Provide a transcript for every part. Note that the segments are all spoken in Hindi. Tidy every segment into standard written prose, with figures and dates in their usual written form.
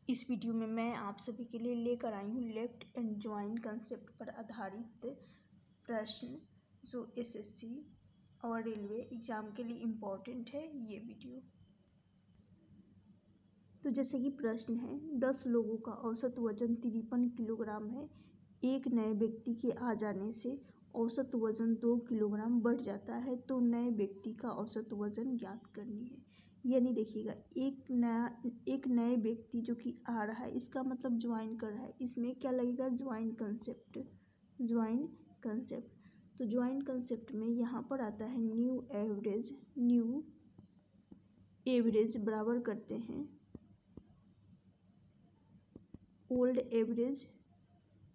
इस वीडियो में मैं आप सभी के लिए लेकर आई हूँ लेफ्ट एंड ज्वाइन कंसेप्ट पर आधारित प्रश्न जो एसएससी और रेलवे एग्ज़ाम के लिए इम्पोर्टेंट है ये वीडियो। तो जैसे कि प्रश्न है, 10 लोगों का औसत वजन 53 किलोग्राम है। एक नए व्यक्ति के आ जाने से औसत वजन 2 किलोग्राम बढ़ जाता है, तो नए व्यक्ति का औसत वजन ज्ञात करनी है। यानी देखिएगा, एक नए व्यक्ति जो कि आ रहा है, इसका मतलब ज्वाइन कर रहा है। इसमें क्या लगेगा? Join concept. तो ज्वाइन कंसेप्ट में यहाँ पर आता है न्यू एवरेज बराबर करते हैं ओल्ड एवरेज,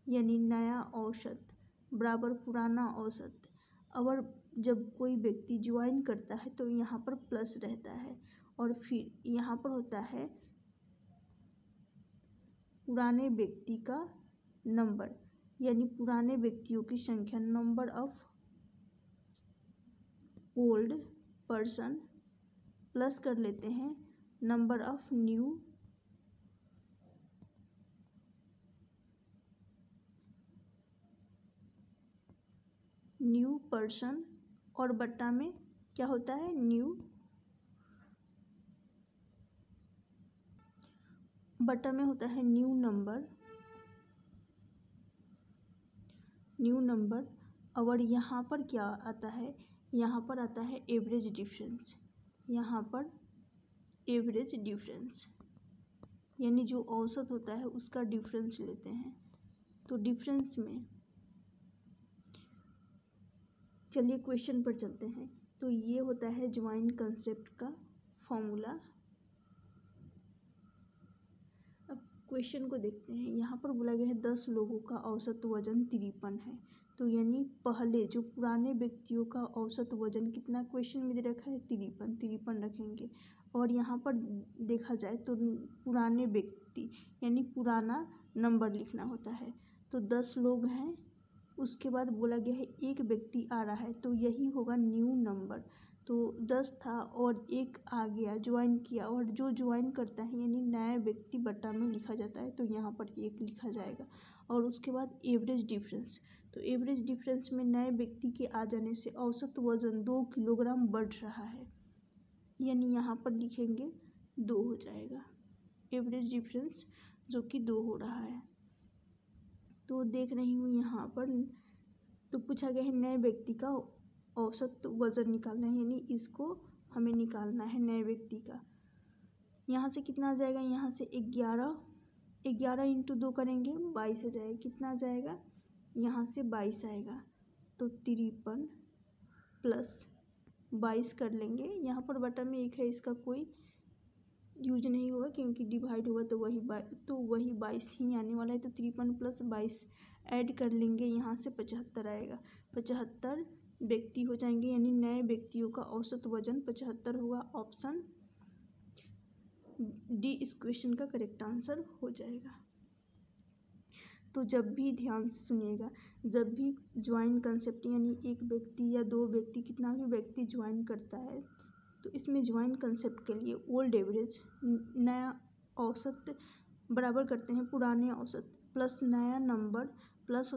यानी नया औसत बराबर पुराना औसत। अगर जब कोई व्यक्ति ज्वाइन करता है तो यहाँ पर प्लस रहता है, और फिर यहाँ पर होता है पुराने व्यक्ति का नंबर, यानी पुराने व्यक्तियों की संख्या, number of old person, plus कर लेते हैं नंबर ऑफ न्यू पर्सन, और बट्टा में क्या होता है? बट्टा में होता है न्यू नंबर। और यहाँ पर क्या आता है? यहाँ पर आता है एवरेज डिफरेंस। यानी जो औसत होता है उसका डिफरेंस लेते हैं। तो डिफरेंस में चलिए क्वेश्चन पर चलते हैं। तो ये होता है ज्वाइन कंसेप्ट का फॉर्मूला। अब क्वेश्चन को देखते हैं। यहाँ पर बोला गया है 10 लोगों का औसत वजन 53 है। तो यानी पहले जो पुराने व्यक्तियों का औसत वजन कितना क्वेश्चन में दे रखा है? 53 रखेंगे। और यहाँ पर देखा जाए तो पुराने व्यक्ति यानी पुराना नंबर लिखना होता है। तो 10 लोग हैं, उसके बाद बोला गया है एक व्यक्ति आ रहा है, तो यही होगा न्यू नंबर। तो 10 था और एक आ गया, ज्वाइन किया, और जो ज्वाइन करता है यानी नया व्यक्ति बट्टा में लिखा जाता है, तो यहाँ पर 1 लिखा जाएगा। और उसके बाद एवरेज डिफरेंस। तो एवरेज डिफरेंस में नए व्यक्ति के आ जाने से औसत वजन 2 किलोग्राम बढ़ रहा है, यानी यहाँ पर लिखेंगे 2 हो जाएगा। एवरेज डिफरेंस जो कि 2 हो रहा है। तो देख रही हूँ यहाँ पर, तो पूछा गया है नए व्यक्ति का औसत वजन निकालना है, यानी इसको हमें निकालना है नए व्यक्ति का। यहाँ से कितना आ जाएगा? यहाँ से 11 इंटू 2 करेंगे 22 आ जाएगा। कितना आ जाएगा? यहाँ से 22 आएगा। तो 53 प्लस 22 कर लेंगे। यहाँ पर बटा में 1 है, इसका कोई यूज नहीं होगा क्योंकि डिवाइड होगा तो वही 22 ही आने वाला है। तो 53 प्लस 22 ऐड कर लेंगे, यहाँ से 75 आएगा। 75 व्यक्ति हो जाएंगे, यानी नए व्यक्तियों का औसत वजन 75 होगा। ऑप्शन डी इस क्वेश्चन का करेक्ट आंसर हो जाएगा। तो जब भी ध्यान से सुनिएगा, जब भी ज्वाइन कंसेप्ट यानी एक व्यक्ति या 2 व्यक्ति, कितना भी व्यक्ति ज्वाइन करता है, तो इसमें ज्वाइन कंसेप्ट के लिए ओल्ड एवरेज, नया औसत बराबर करते हैं पुराने औसत, प्लस नया नंबर प्लस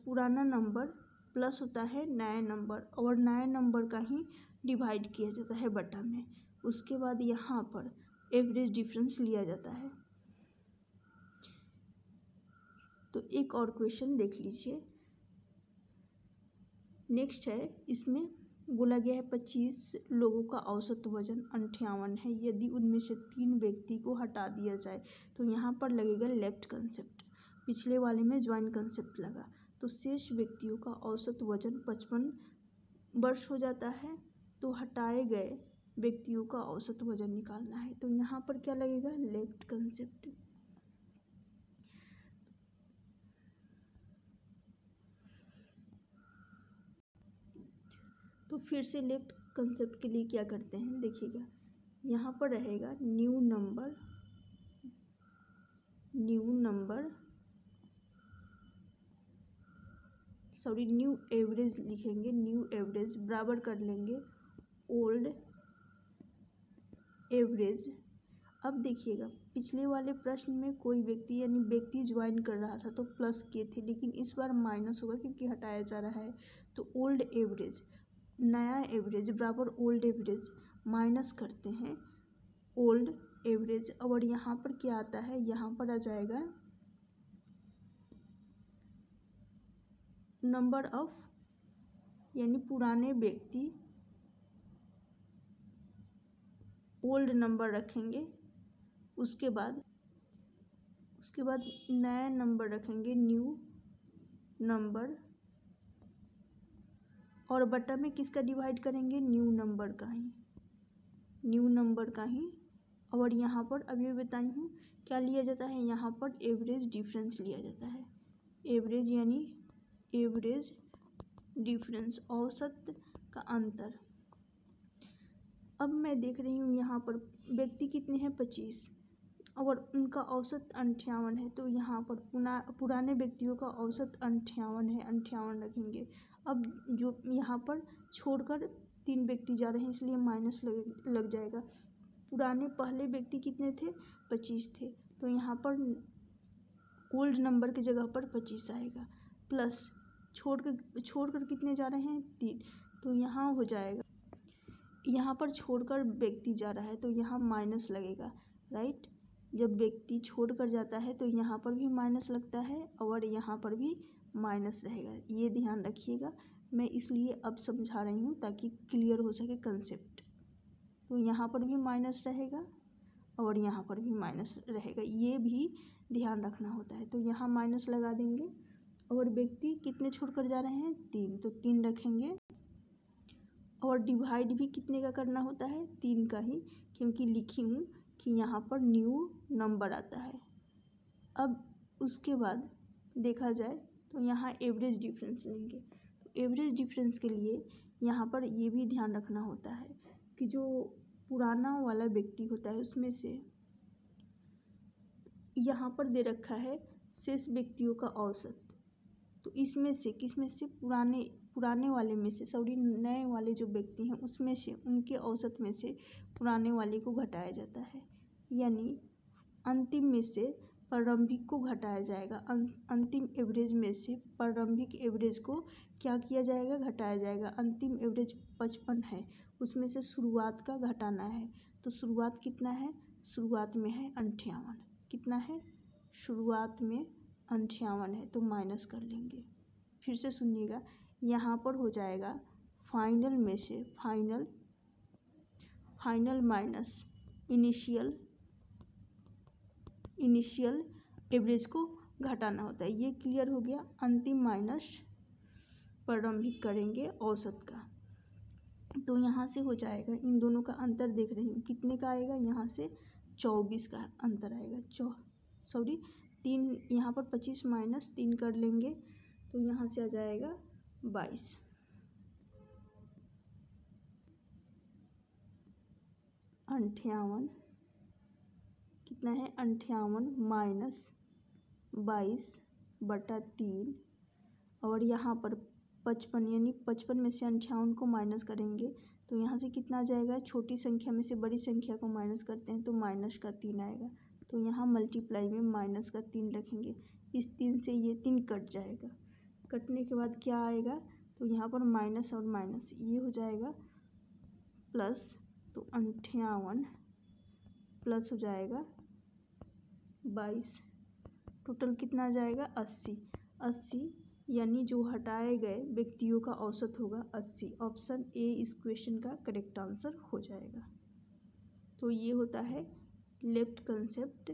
पुराना नंबर प्लस होता है नया नंबर, और नया नंबर का ही डिवाइड किया जाता है बटा में। उसके बाद यहाँ पर एवरेज डिफरेंस लिया जाता है। तो एक और क्वेश्चन देख लीजिए। नेक्स्ट है, इसमें बोला गया है 25 लोगों का औसत वजन 58 है। यदि उनमें से 3 व्यक्ति को हटा दिया जाए तो यहाँ पर लगेगा लेफ्ट कंसेप्ट। पिछले वाले में ज्वाइन कंसेप्ट लगा। तो शेष व्यक्तियों का औसत वजन 55 वर्ष हो जाता है। तो हटाए गए व्यक्तियों का औसत वजन निकालना है। तो यहाँ पर क्या लगेगा? Left concept. तो फिर से लेफ्ट कंसेप्ट के लिए क्या करते हैं देखिएगा, यहाँ पर रहेगा न्यू एवरेज लिखेंगे। न्यू एवरेज बराबर कर लेंगे ओल्ड एवरेज। अब देखिएगा, पिछले वाले प्रश्न में कोई व्यक्ति यानी व्यक्ति ज्वाइन कर रहा था तो प्लस के थे, लेकिन इस बार माइनस होगा क्योंकि हटाया जा रहा है। तो ओल्ड एवरेज, नया एवरेज बराबर ओल्ड एवरेज, माइनस करते हैं ओल्ड एवरेज। और यहाँ पर क्या आता है, यहाँ पर आ जाएगा नंबर ऑफ, यानी पुराने व्यक्ति ओल्ड नंबर रखेंगे, उसके बाद नया नंबर रखेंगे न्यू नंबर, और बटा में किसका डिवाइड करेंगे, न्यू नंबर का ही। और यहाँ पर अभी बताई हूँ क्या लिया जाता है, यहाँ पर एवरेज डिफरेंस लिया जाता है। एवरेज यानी एवरेज डिफरेंस, औसत का अंतर। अब मैं देख रही हूँ यहाँ पर व्यक्ति कितने हैं, 25, और उनका औसत 58 है। तो यहाँ पर पुराने व्यक्तियों का औसत 58 है, 58 रखेंगे। अब जो यहाँ पर छोड़कर 3 व्यक्ति जा रहे हैं इसलिए माइनस लग जाएगा। पुराने पहले व्यक्ति कितने थे, 25 थे, तो यहाँ पर ओल्ड नंबर की जगह पर 25 आएगा, प्लस छोड़कर कितने जा रहे हैं, 3, तो यहाँ हो जाएगा, यहाँ पर छोड़कर व्यक्ति जा रहा है तो यहाँ माइनस लगेगा, राइट। जब व्यक्ति छोड़कर जाता है तो यहाँ पर भी माइनस लगता है और यहाँ पर भी माइनस रहेगा, ये ध्यान रखिएगा। मैं इसलिए अब समझा रही हूँ ताकि क्लियर हो सके कंसेप्ट। तो यहाँ पर भी माइनस रहेगा और यहाँ पर भी माइनस रहेगा, ये भी ध्यान रखना होता है। तो यहाँ माइनस लगा देंगे। और व्यक्ति कितने छोड़कर जा रहे हैं, 3, तो 3 रखेंगे। और डिवाइड भी कितने का करना होता है, 3 का ही, क्योंकि लिखी हूँ कि यहाँ पर न्यू नंबर आता है। अब उसके बाद देखा जाए तो यहाँ एवरेज डिफरेंस लेंगे। तो एवरेज डिफरेंस के लिए यहाँ पर ये भी ध्यान रखना होता है कि जो पुराना वाला व्यक्ति होता है उसमें से यहाँ पर दे रखा है शेष व्यक्तियों का औसत, तो इसमें से किसमें से, पुराने वाले में से, सॉरी नए वाले जो व्यक्ति हैं उसमें से, उनके औसत में से पुराने वाले को घटाया जाता है, यानी अंतिम में से प्रारंभिक को घटाया जाएगा। अंतिम एवरेज में से प्रारंभिक एवरेज को क्या किया जाएगा, घटाया जाएगा। अंतिम एवरेज 55 है, उसमें से शुरुआत का घटाना है। तो शुरुआत कितना है, शुरुआत में है 58, कितना है, शुरुआत में 58 है, तो माइनस कर लेंगे। फिर से सुनिएगा, यहाँ पर हो जाएगा फाइनल में से, फाइनल माइनस इनिशियल एवरेज को घटाना होता है, ये क्लियर हो गया। अंतिम माइनस प्रारंभिक करेंगे औसत का, तो यहाँ से हो जाएगा, इन दोनों का अंतर देख रही हूँ कितने का आएगा, यहाँ से 24 का अंतर आएगा। 3, यहाँ पर 25 माइनस 3 कर लेंगे तो यहाँ से आ जाएगा 22। कितना है, 58 माइनस 22/3, और यहाँ पर 55, यानी 55 में से 58 को माइनस करेंगे तो यहाँ से कितना आ जाएगा, छोटी संख्या में से बड़ी संख्या को माइनस करते हैं तो माइनस का 3 आएगा। तो यहाँ मल्टीप्लाई में माइनस का 3 रखेंगे, इस 3 से ये 3 कट जाएगा। कटने के बाद क्या आएगा, तो यहाँ पर माइनस और माइनस ये हो जाएगा प्लस, तो 58 प्लस हो जाएगा 22, टोटल कितना आ जाएगा, 80, यानी जो हटाए गए व्यक्तियों का औसत होगा 80। ऑप्शन ए इस क्वेश्चन का करेक्ट आंसर हो जाएगा। तो ये होता है लेफ्ट कंसेप्ट